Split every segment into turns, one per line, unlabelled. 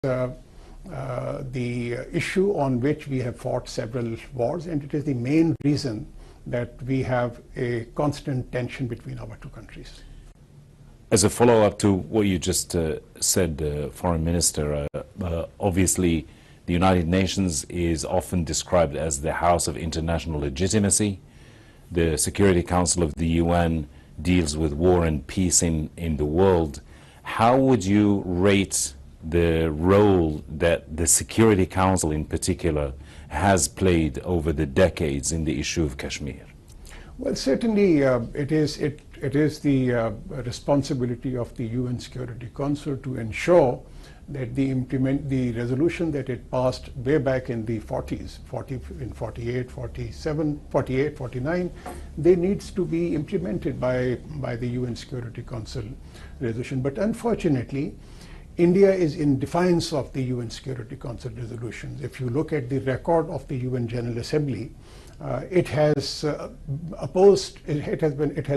the issue on which we have fought several wars, and it is the main reason that we have a constant tension between our two countries.
As a follow-up to what you just said, Foreign Minister, obviously the United Nations is often described as the house of international legitimacy. The Security Council of the UN deals with war and peace in the world. How would you rate the role that the Security Council in particular has played over the decades in the issue of Kashmir?
Well, certainly it is the responsibility of the UN Security Council to ensure that the resolution that it passed way back in the 40s, in 48, 47, 48, 49, they needs to be implemented by the UN Security Council resolution. But unfortunately, India is in defiance of the UN Security Council resolutions. If you look at the record of the UN General Assembly, it has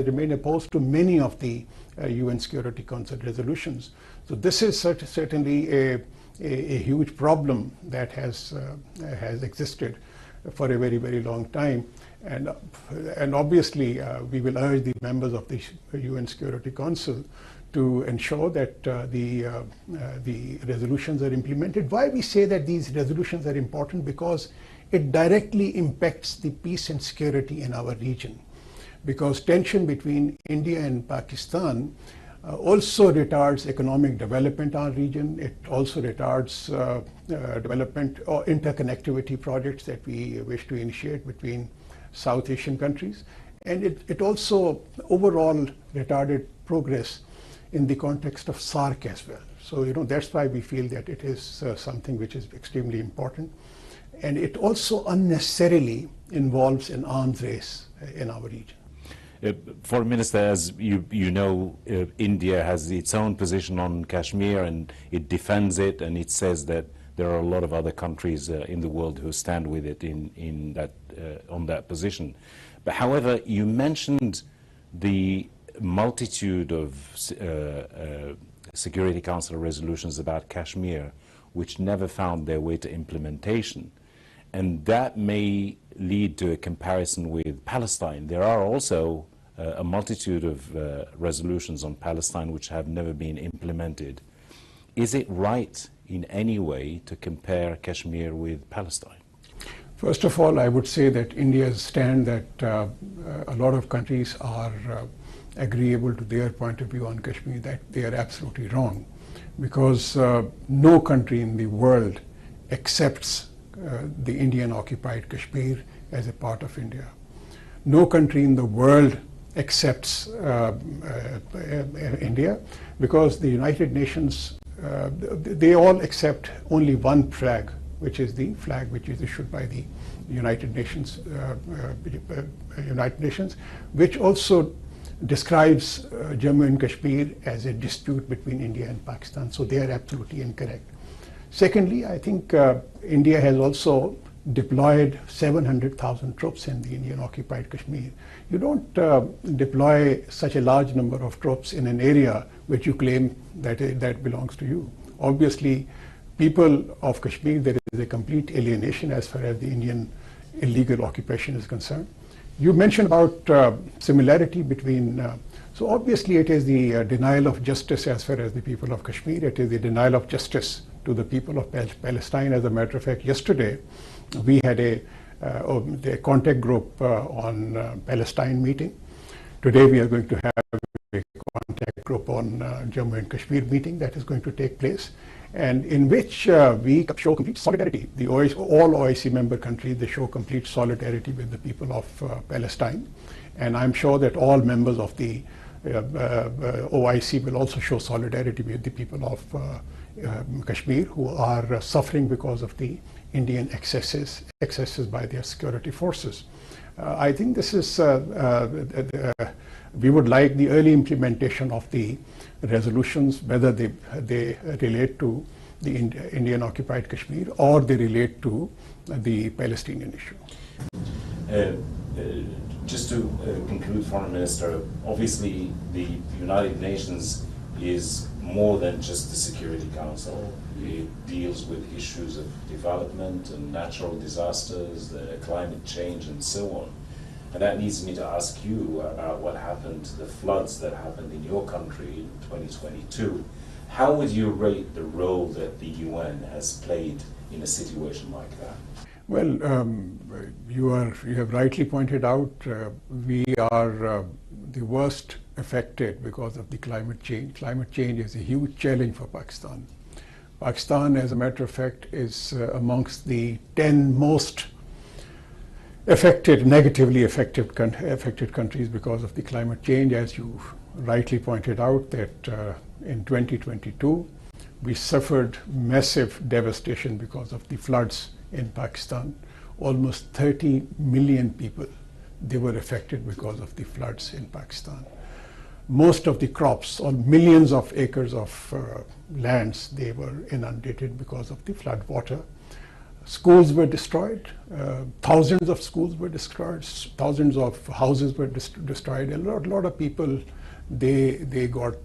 remained opposed to many of the UN Security Council resolutions. So this is certainly a huge problem that has existed for a very, very long time. And obviously, we will urge the members of the UN Security Council to ensure that the resolutions are implemented. Why we say that these resolutions are important? Because it directly impacts the peace and security in our region. Because tension between India and Pakistan also retards economic development in our region. It also retards development or interconnectivity projects that we wish to initiate between South Asian countries. And it also overall retarded progress in the context of SAARC as well. So, that's why we feel that it is something which is extremely important. And it also unnecessarily involves an arms race in our region.
Foreign Minister, as you know, India has its own position on Kashmir and it defends it, and it says that there are a lot of other countries in the world who stand with it on that position. But however, you mentioned the multitude of Security Council resolutions about Kashmir which never found their way to implementation. And that may lead to a comparison with Palestine. There are also a multitude of resolutions on Palestine which have never been implemented. Is it right in any way to compare Kashmir with Palestine?
First of all, I would say that India's stand that a lot of countries are agreeable to their point of view on Kashmir, that they are absolutely wrong. Because no country in the world accepts the Indian occupied Kashmir as a part of India. No country in the world accepts India, because the United Nations, they all accept only one flag, which is the flag which is issued by the United Nations, which also describes Jammu and Kashmir as a dispute between India and Pakistan. So they are absolutely incorrect. Secondly, I think India has also deployed 700,000 troops in the Indian occupied Kashmir. You don't deploy such a large number of troops in an area which you claim that belongs to you. Obviously, people of Kashmir, there is a complete alienation as far as the Indian illegal occupation is concerned. You mentioned about similarity between, so obviously it is the denial of justice as far as the people of Kashmir. It is the denial of justice to the people of Palestine. As a matter of fact, yesterday we had a contact group on Palestine meeting. Today we are going to have a contact group on Jammu and Kashmir meeting that is going to take place, and in which we show complete solidarity. All OIC member countries, they show complete solidarity with the people of Palestine. And I'm sure that all members of the OIC will also show solidarity with the people of Kashmir, who are suffering because of the Indian excesses by their security forces. I think this is, we would like the early implementation of the resolutions, whether they relate to the Indian occupied Kashmir or they relate to the Palestinian issue.
Just to conclude, Foreign Minister, obviously the United Nations is more than just the Security Council. It deals with issues of development and natural disasters, the climate change, and so on. And that leads me to ask you about what happened, the floods that happened in your country in 2022. How would you rate the role that the UN has played in a situation like that?
Well, you have rightly pointed out we are the worst affected because of the climate change. Climate change is a huge challenge for Pakistan. Pakistan, as a matter of fact, is amongst the 10 most negatively affected countries because of the climate change. As you rightly pointed out, that in 2022 we suffered massive devastation because of the floods in Pakistan. Almost 30 million people, they were affected because of the floods in Pakistan. Most of the crops, or millions of acres of lands, they were inundated because of the flood water. Schools were destroyed, thousands of schools were destroyed, thousands of houses were destroyed. A lot of people, they were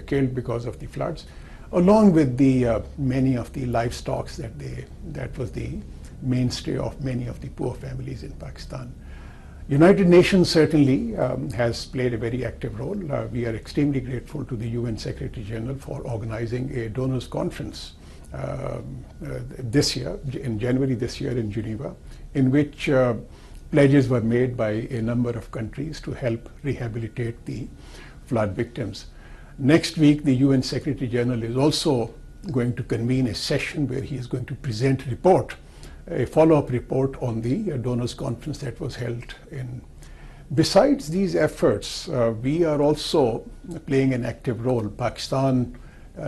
killed because of the floods, along with the many of the livestock that was the mainstay of many of the poor families in Pakistan. United Nations certainly has played a very active role. We are extremely grateful to the UN Secretary General for organizing a donors conference this year, in January this year in Geneva, in which pledges were made by a number of countries to help rehabilitate the flood victims. Next week, the UN Secretary General is also going to convene a session where he is going to present a follow-up report on the donors conference that was held in. Besides these efforts, we are also playing an active role. Pakistan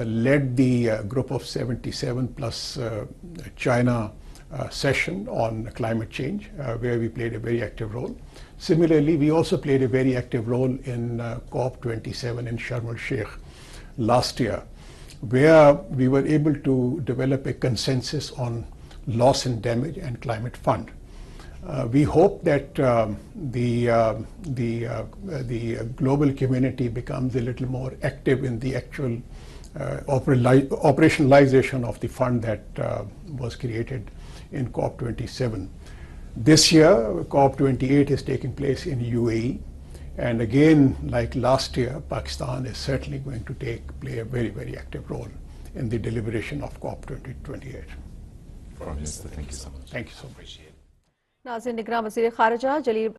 led the group of 77 plus China session on climate change, where we played a very active role. Similarly, we also played a very active role in COP27 in Sharm el-Sheikh last year, where we were able to develop a consensus on loss and damage and climate fund. We hope that the global community becomes a little more active in the actual operationalization of the fund that was created in COP27. This year, COP28 is taking place in UAE, and again, like last year, Pakistan is certainly going to play a very, very active role in the deliberation of COP28.
Prime Minister, thank you so much.
Thank you so much.
Appreciate it.
नाज़रीन, निगरान वज़ीर ख़ारिजा जलील